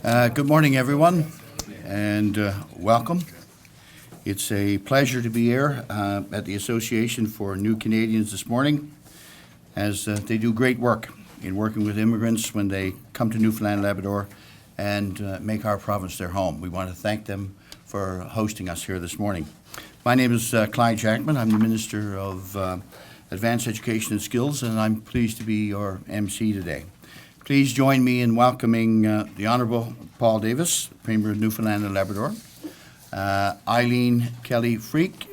Good morning, everyone, and welcome. It's a pleasure to be here at the Association for New Canadians this morning, as they do great work in working with immigrants when they come to Newfoundland, Labrador, and make our province their home. We want to thank them for hosting us here this morning. My name is Clyde Jackman. I'm the Minister of Advanced Education and Skills, and I'm pleased to be your MC today. Please join me in welcoming the Honourable Paul Davis, Premier of Newfoundland and Labrador, Eileen Kelly-Freak,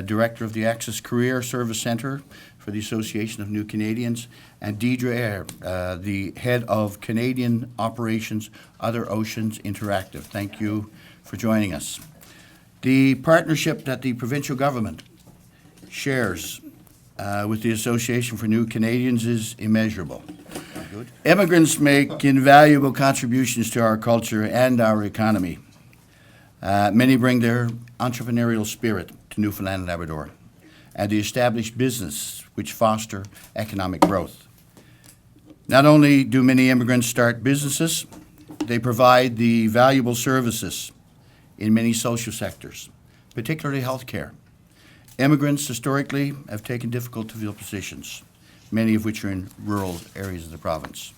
Director of the Access Career Service Centre for the Association of New Canadians, and Deidre Eyre, the Head of Canadian Operations Other Oceans Interactive. Thank you for joining us. The partnership that the provincial government shares with the Association for New Canadians is immeasurable. Good. Immigrants make invaluable contributions to our culture and our economy. Many bring their entrepreneurial spirit to Newfoundland and Labrador, and they establish business which foster economic growth. Not only do many immigrants start businesses, they provide the valuable services in many social sectors, particularly healthcare. Immigrants historically have taken difficult to fill positions, many of which are in rural areas of the province.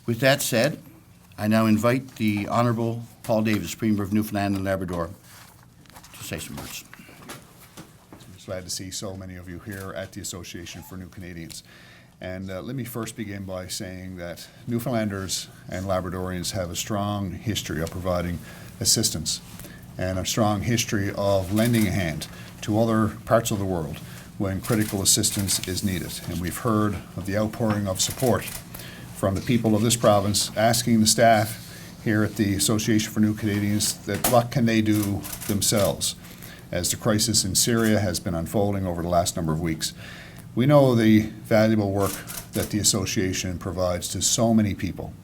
With that said, I now invite the Honourable Paul Davis, Premier of Newfoundland and Labrador, to say some words. I'm glad to see so many of you here at the Association for New Canadians. And let me first begin by saying that Newfoundlanders and Labradorians have a strong history of providing assistance and a strong history of lending a hand to other parts of the world when critical assistance is needed. And we've heard of the outpouring of support from the people of this province asking the staff here at the Association for New Canadians that what can they do themselves as the crisis in Syria has been unfolding over the last number of weeks. We know the valuable work that the association provides to so many people,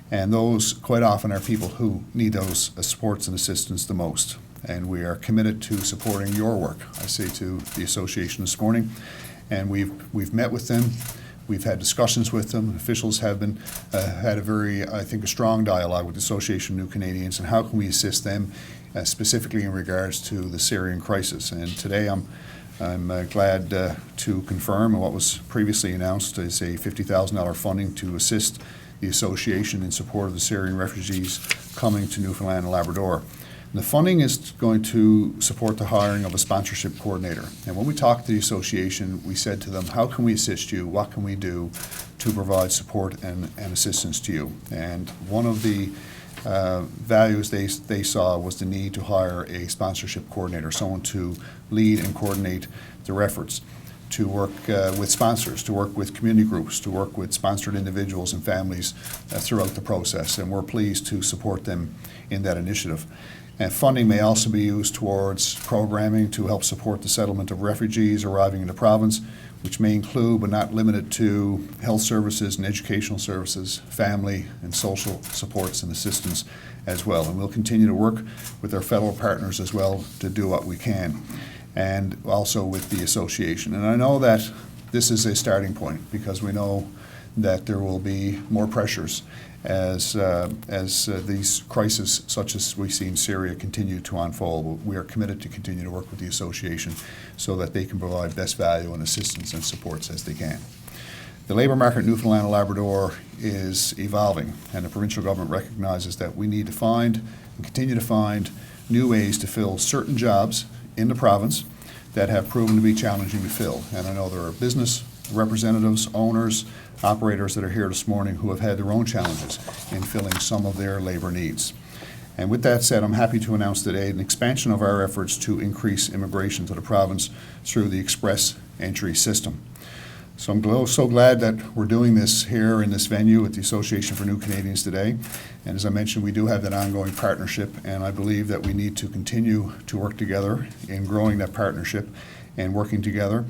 and those quite often are people who need those supports and assistance the most. And we are committed to supporting your work, I say to the association this morning. And we've met with them, we've had discussions with them. Officials have been had a very, I think, a strong dialogue with the Association of New Canadians and how can we assist them specifically in regards to the Syrian crisis. And today I'm glad to confirm what was previously announced is a $50,000 funding to assist the association in support of the Syrian refugees coming to Newfoundland and Labrador. And the funding is going to support the hiring of a sponsorship coordinator. And when we talked to the association, we said to them, how can we assist you? What can we do to provide support and assistance to you? And one of the values they saw was the need to hire a sponsorship coordinator, someone to lead and coordinate their efforts, to work with sponsors, to work with community groups, to work with sponsored individuals and families throughout the process. And we're pleased to support them in that initiative. And funding may also be used towards programming to help support the settlement of refugees arriving in the province, which may include but not limited to health services and educational services, family and social supports and assistance as well. And we'll continue to work with our fellow partners as well to do what we can, and also with the association. And I know that this is a starting point because we know that there will be more pressures as these crises such as we see in Syria continue to unfold. We are committed to continue to work with the association so that they can provide best value and assistance and supports as they can. The labour market in Newfoundland and Labrador is evolving, and the provincial government recognizes that we need to find and continue to find new ways to fill certain jobs in the province that have proven to be challenging to fill. And I know there are business representatives, owners, operators that are here this morning who have had their own challenges in filling some of their labor needs. And with that said, I'm happy to announce today an expansion of our efforts to increase immigration to the province through the express entry system. So I'm so glad that we're doing this here in this venue at the Association for New Canadians today. And as I mentioned, we do have that ongoing partnership, and I believe that we need to continue to work together in growing that partnership and working together.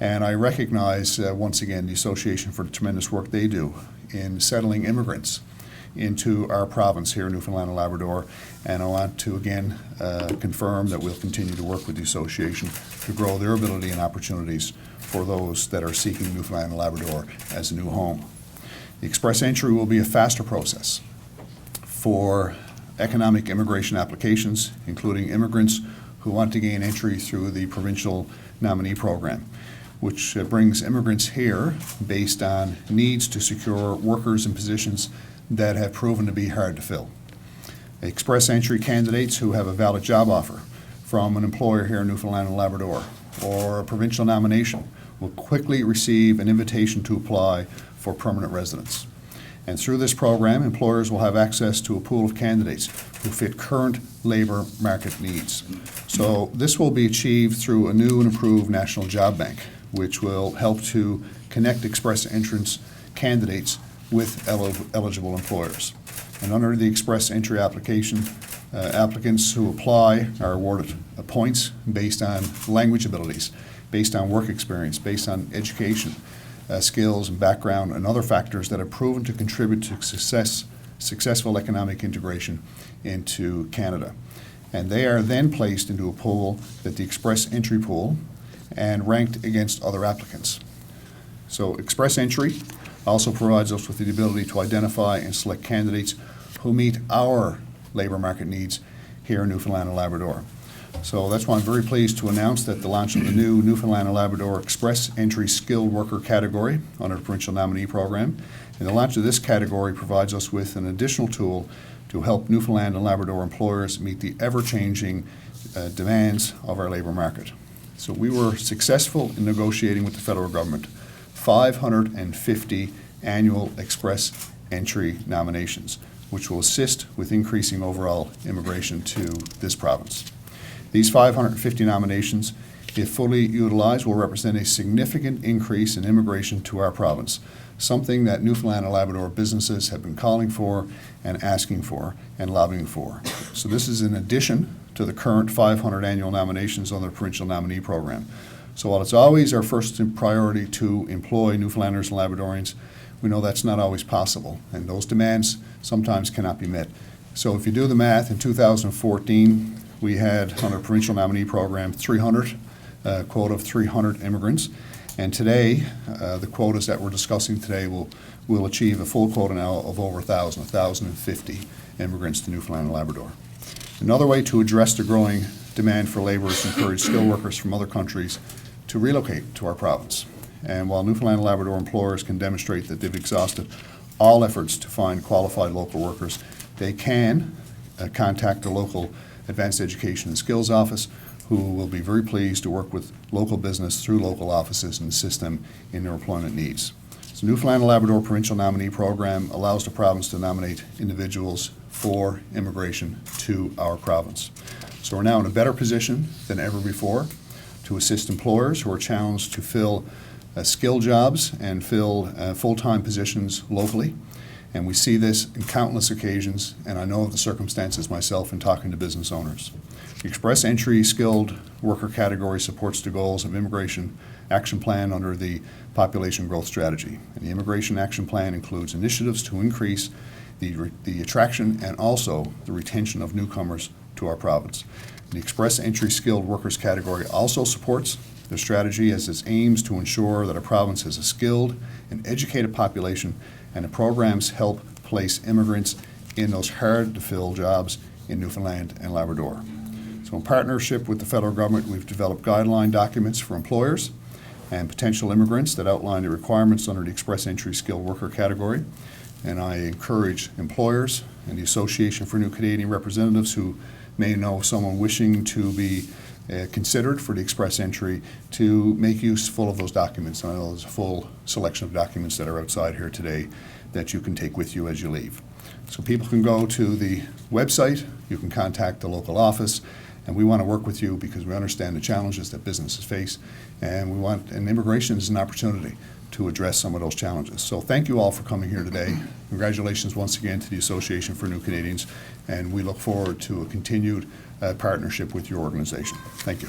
And I recognize, once again, the association for the tremendous work they do in settling immigrants into our province here in Newfoundland and Labrador. And I want to, again, confirm that we'll continue to work with the association to grow their ability and opportunities for those that are seeking Newfoundland and Labrador as a new home. The express entry will be a faster process for economic immigration applications, including immigrants who want to gain entry through the Provincial Nominee program, which brings immigrants here based on needs to secure workers in positions that have proven to be hard to fill. Express entry candidates who have a valid job offer from an employer here in Newfoundland and Labrador or a provincial nomination will quickly receive an invitation to apply for permanent residence. And through this program, employers will have access to a pool of candidates who fit current labor market needs. So this will be achieved through a new and improved national job bank, which will help to connect express entrance candidates with eligible employers. And under the express entry application, applicants who apply are awarded points based on language abilities, based on work experience, based on education, skills and background, and other factors that have proven to contribute to successful economic integration into Canada. And they are then placed into a pool, that the express entry pool, and ranked against other applicants. So express entry also provides us with the ability to identify and select candidates who meet our labor market needs here in Newfoundland and Labrador. So that's why I'm very pleased to announce that the launch of the new Newfoundland and Labrador Express Entry Skilled Worker category under the Provincial Nominee Program. And the launch of this category provides us with an additional tool to help Newfoundland and Labrador employers meet the ever-changing demands of our labor market. So we were successful in negotiating with the federal government 550 annual express entry nominations, which will assist with increasing overall immigration to this province. These 550 nominations, if fully utilized, will represent a significant increase in immigration to our province, something that Newfoundland and Labrador businesses have been calling for and asking for and lobbying for. So this is in addition to the current 500 annual nominations on the Provincial Nominee Program. So while it's always our first priority to employ Newfoundlanders and Labradorians, we know that's not always possible, and those demands sometimes cannot be met. So if you do the math, in 2014, we had on our Provincial Nominee Program 300, quota of 300 immigrants, and today, the quotas that we're discussing today will achieve a full quota now of over 1,050 immigrants to Newfoundland and Labrador. Another way to address the growing demand for labor is to encourage skilled workers from other countries to relocate to our province. And while Newfoundland and Labrador employers can demonstrate that they've exhausted all efforts to find qualified local workers, they can contact the local Advanced Education and Skills Office, who will be very pleased to work with local business through local offices and assist them in their employment needs. So Newfoundland and Labrador Provincial Nominee Program allows the province to nominate individuals for immigration to our province. So we're now in a better position than ever before to assist employers who are challenged to fill skill jobs and fill full-time positions locally. And we see this in countless occasions, and I know of the circumstances myself in talking to business owners. The Express Entry Skilled Worker category supports the goals of Immigration Action Plan under the Population Growth Strategy. And the Immigration Action Plan includes initiatives to increase the attraction and also the retention of newcomers to our province. The Express Entry Skilled Workers category also supports the strategy as it aims to ensure that our province has a skilled and educated population, and the programs help place immigrants in those hard-to-fill jobs in Newfoundland and Labrador. So in partnership with the federal government, we've developed guideline documents for employers and potential immigrants that outline the requirements under the Express Entry Skilled Worker category. And I encourage employers and the Association for New Canadian Representatives who may know someone wishing to be considered for the express entry to make use full of those documents. And I know there's a full selection of documents that are outside here today that you can take with you as you leave. So people can go to the website, you can contact the local office, and we want to work with you because we understand the challenges that businesses face, and immigration is an opportunity to address some of those challenges. So thank you all for coming here today. Congratulations once again to the Association for New Canadians, and we look forward to a continued partnership with your organization. Thank you.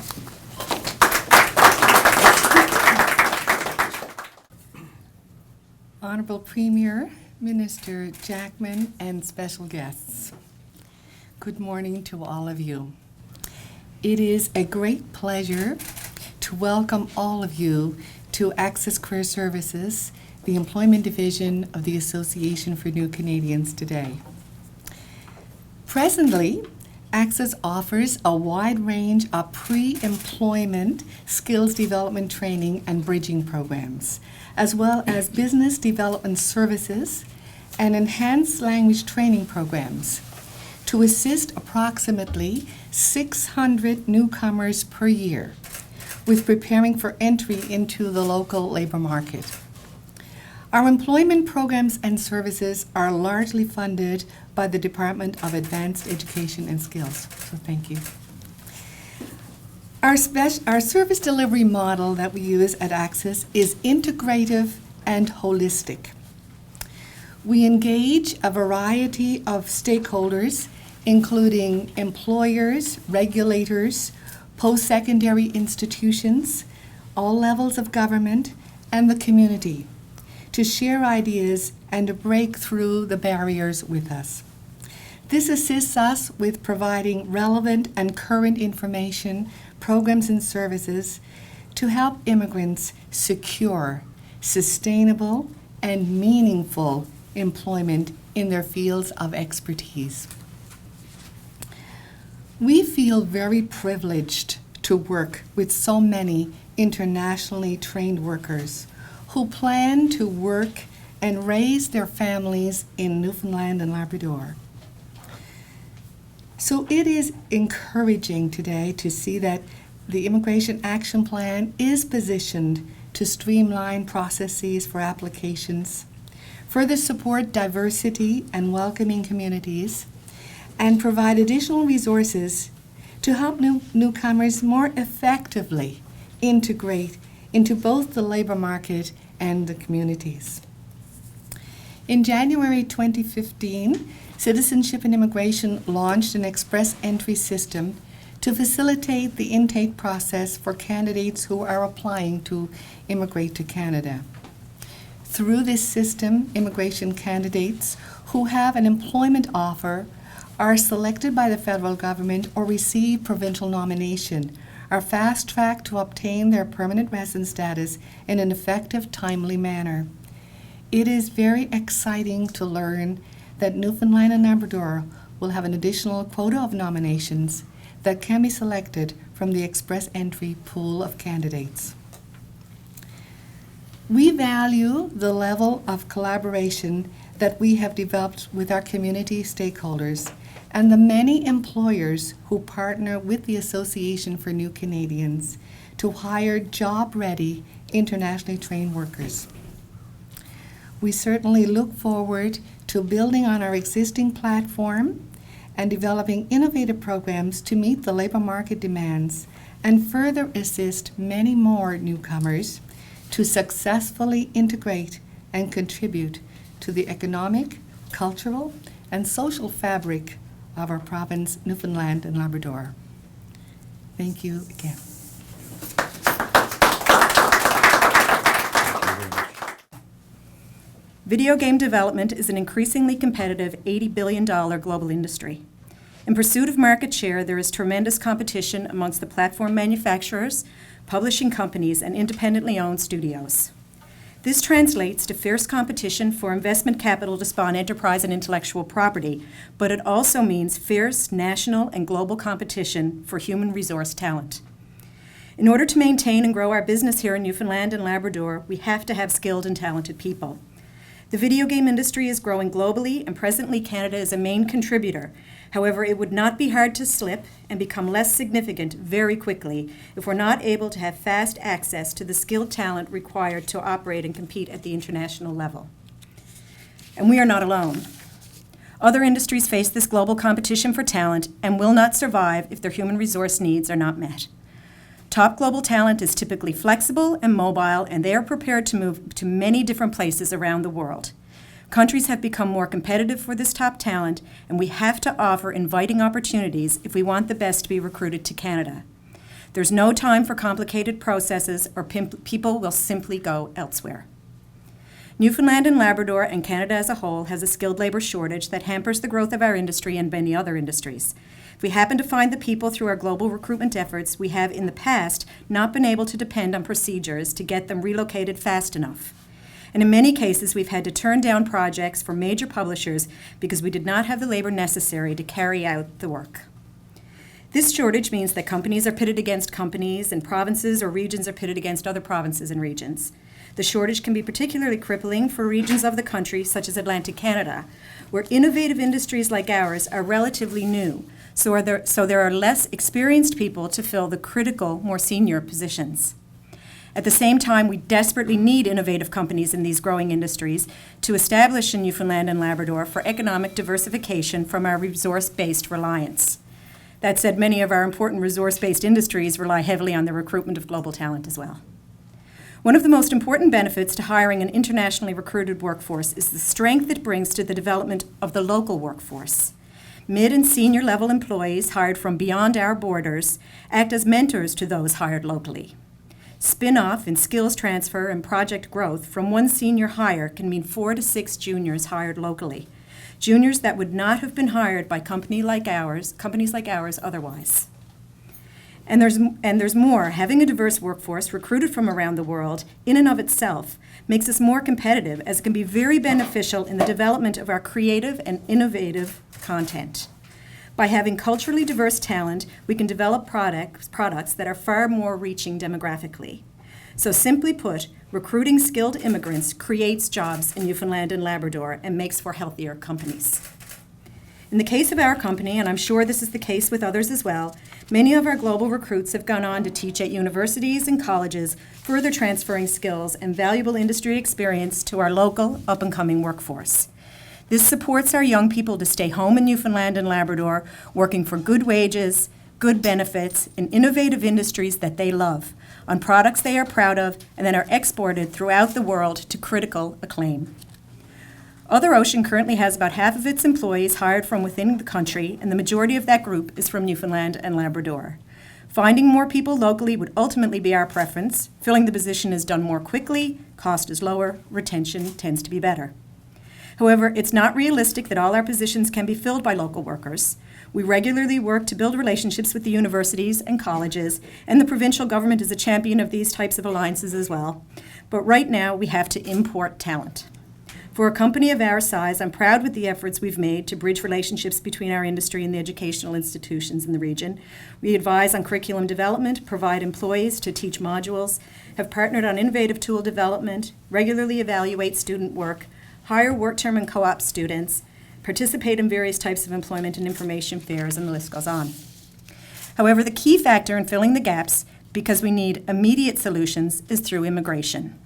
Honorable Premier, Minister Jackman, and special guests. Good morning to all of you. It is a great pleasure to welcome all of you to Access Career Services, the employment division of the Association for New Canadians today. Presently, Access offers a wide range of pre-employment skills development training and bridging programs, as well as business development services and enhanced language training programs to assist approximately 600 newcomers per year with preparing for entry into the local labor market. Our employment programs and services are largely funded by the Department of Advanced Education and Skills, so thank you. Our service delivery model that we use at Access is integrative and holistic. We engage a variety of stakeholders, including employers, regulators, post-secondary institutions, all levels of government, and the community, to share ideas and to break through the barriers with us. This assists us with providing relevant and current information, programs, and services to help immigrants secure sustainable and meaningful employment in their fields of expertise. We feel very privileged to work with so many internationally trained workers who plan to work and raise their families in Newfoundland and Labrador. So it is encouraging today to see that the Immigration Action Plan is positioned to streamline processes for applications, further support diversity and welcoming communities, and provide additional resources to help newcomers more effectively integrate into both the labor market and the communities. In January 2015, Citizenship and Immigration launched an express entry system to facilitate the intake process for candidates who are applying to immigrate to Canada. Through this system, immigration candidates who have an employment offer are selected by the federal government or receive provincial nomination, are fast-tracked to obtain their permanent resident status in an effective, timely manner. It is very exciting to learn that Newfoundland and Labrador will have an additional quota of nominations that can be selected from the express entry pool of candidates. We value the level of collaboration that we have developed with our community stakeholders and the many employers who partner with the Association for New Canadians to hire job-ready, internationally trained workers. We certainly look forward to building on our existing platform and developing innovative programs to meet the labor market demands and further assist many more newcomers to successfully integrate and contribute to the economic, cultural, and social fabric of our province, Newfoundland and Labrador. Thank you again. Video game development is an increasingly competitive $80 billion global industry. In pursuit of market share, there is tremendous competition amongst the platform manufacturers, publishing companies, and independently owned studios. This translates to fierce competition for investment capital to spawn enterprise and intellectual property, but it also means fierce national and global competition for human resource talent. In order to maintain and grow our business here in Newfoundland and Labrador, we have to have skilled and talented people. The video game industry is growing globally, and presently Canada is a main contributor. However, it would not be hard to slip and become less significant very quickly if we're not able to have fast access to the skilled talent required to operate and compete at the international level. And we are not alone. Other industries face this global competition for talent and will not survive if their human resource needs are not met. Top global talent is typically flexible and mobile, and they are prepared to move to many different places around the world. Countries have become more competitive for this top talent, and we have to offer inviting opportunities if we want the best to be recruited to Canada. There's no time for complicated processes, or people will simply go elsewhere. Newfoundland and Labrador and Canada as a whole has a skilled labor shortage that hampers the growth of our industry and many other industries. If we happen to find the people through our global recruitment efforts, we have in the past not been able to depend on procedures to get them relocated fast enough. And in many cases, we've had to turn down projects for major publishers because we did not have the labor necessary to carry out the work. This shortage means that companies are pitted against companies, and provinces or regions are pitted against other provinces and regions. The shortage can be particularly crippling for regions of the country, such as Atlantic Canada, where innovative industries like ours are relatively new, so there are less experienced people to fill the critical, more senior positions. At the same time, we desperately need innovative companies in these growing industries to establish in Newfoundland and Labrador for economic diversification from our resource-based reliance. That said, many of our important resource-based industries rely heavily on the recruitment of global talent as well. One of the most important benefits to hiring an internationally recruited workforce is the strength it brings to the development of the local workforce. Mid and senior level employees hired from beyond our borders act as mentors to those hired locally. Spin-off and skills transfer and project growth from one senior hire can mean 4 to 6 juniors hired locally. Juniors that would not have been hired by companies like ours otherwise. And there's more. Having a diverse workforce recruited from around the world, in and of itself, makes us more competitive, as it can be very beneficial in the development of our creative and innovative content. By having culturally diverse talent, we can develop products that are far more reaching demographically. So simply put, recruiting skilled immigrants creates jobs in Newfoundland and Labrador and makes for healthier companies. In the case of our company, and I'm sure this is the case with others as well, many of our global recruits have gone on to teach at universities and colleges, further transferring skills and valuable industry experience to our local up-and-coming workforce. This supports our young people to stay home in Newfoundland and Labrador, working for good wages, good benefits, in innovative industries that they love, on products they are proud of, and that are exported throughout the world to critical acclaim. Other Ocean currently has about half of its employees hired from within the country, and the majority of that group is from Newfoundland and Labrador. Finding more people locally would ultimately be our preference. Filling the position is done more quickly, cost is lower, retention tends to be better. However, it's not realistic that all our positions can be filled by local workers. We regularly work to build relationships with the universities and colleges, and the provincial government is a champion of these types of alliances as well. But right now, we have to import talent. For a company of our size, I'm proud with the efforts we've made to bridge relationships between our industry and the educational institutions in the region. We advise on curriculum development, provide employees to teach modules, have partnered on innovative tool development, regularly evaluate student work, hire work-term and co-op students, participate in various types of employment and information fairs, and the list goes on. However, the key factor in filling the gaps, because we need immediate solutions, is through immigration.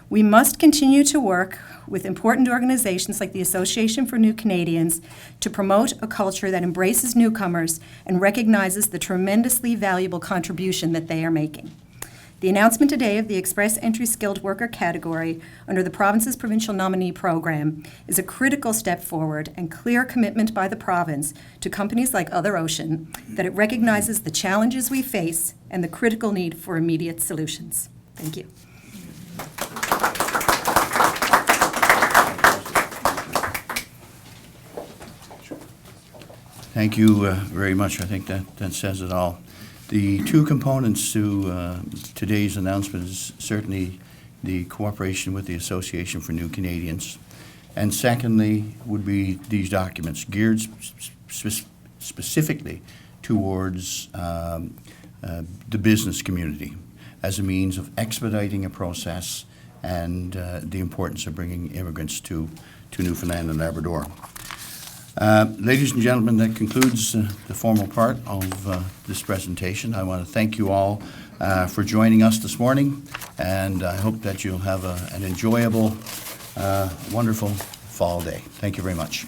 We must continue to work with important organizations like the Association for New Canadians to promote a culture that embraces newcomers and recognizes the tremendously valuable contribution that they are making. The announcement today of the Express Entry Skilled Worker category under the province's Provincial Nominee program is a critical step forward and clear commitment by the province to companies like Other Ocean that it recognizes the challenges we face and the critical need for immediate solutions. Thank you. Thank you very much. I think that says it all. The two components to today's announcement is certainly the cooperation with the Association for New Canadians, and secondly would be these documents geared specifically towards the business community as a means of expediting a process and the importance of bringing immigrants to Newfoundland and Labrador. Ladies and gentlemen, that concludes the formal part of this presentation. I want to thank you all for joining us this morning, and I hope that you'll have an enjoyable, wonderful fall day. Thank you very much.